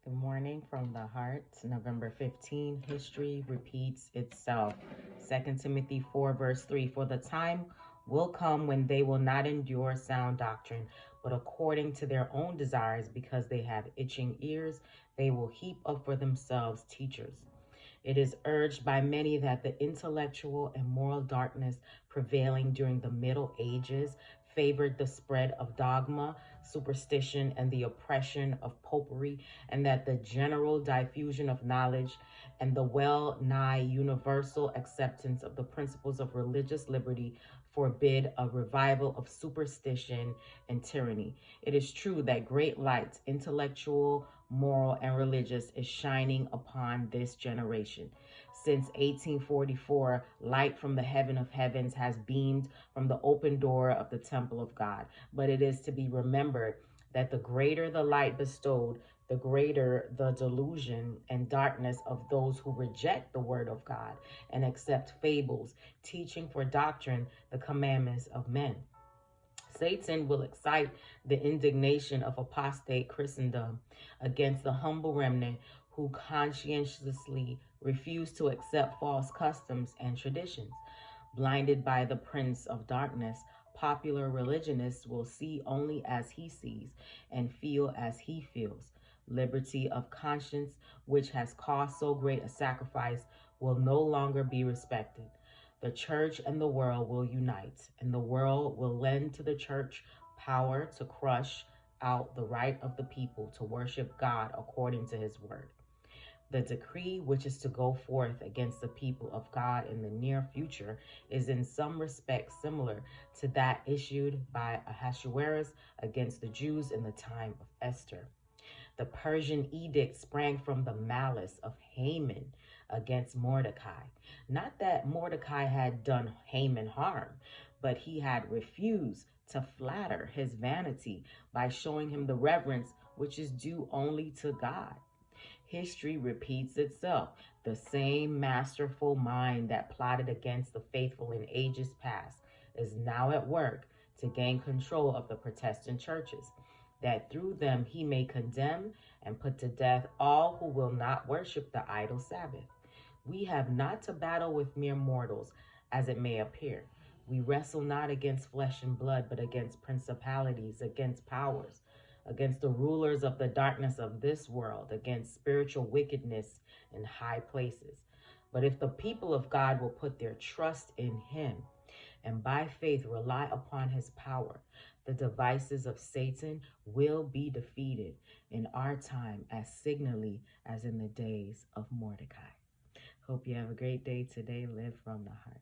Good morning from the heart. November 15, history repeats itself. 2 Timothy 4 verse 3, for the time will come when they will not endure sound doctrine, but according to their own desires, because they have itching ears, they will heap up for themselves teachers. It is urged by many that the intellectual and moral darkness prevailing during the Middle Ages favored the spread of dogma, superstition, and the oppression of popery, and that the general diffusion of knowledge and the well nigh universal acceptance of the principles of religious liberty forbid a revival of superstition and tyranny. It is true that great light, intellectual, moral, and religious, is shining upon this generation. Since 1844, light from the heaven of heavens has beamed from the open door of the temple of God. But it is to be remembered that the greater the light bestowed, the greater the delusion and darkness of those who reject the word of God and accept fables, teaching for doctrine the commandments of men. Satan will excite the indignation of apostate Christendom against the humble remnant who conscientiously refuse to accept false customs and traditions. Blinded by the prince of darkness, popular religionists will see only as he sees and feel as he feels. Liberty of conscience, which has cost so great a sacrifice, will no longer be respected. The church and the world will unite, and the world will lend to the church power to crush out the right of the people to worship God according to his word. The decree which is to go forth against the people of God in the near future is in some respects similar to that issued by Ahasuerus against the Jews in the time of Esther. The Persian edict sprang from the malice of Haman against Mordecai. Not that Mordecai had done Haman harm, but he had refused to flatter his vanity by showing him the reverence which is due only to God. History repeats itself. The same masterful mind that plotted against the faithful in ages past is now at work to gain control of the Protestant churches, that through them he may condemn and put to death all who will not worship the idol Sabbath. We have not to battle with mere mortals, as it may appear. We wrestle not against flesh and blood, but against principalities, against powers, against the rulers of the darkness of this world, against spiritual wickedness in high places. But if the people of God will put their trust in him and by faith rely upon his power, the devices of Satan will be defeated in our time as signally as in the days of Mordecai. Hope you have a great day today. Live from the heart.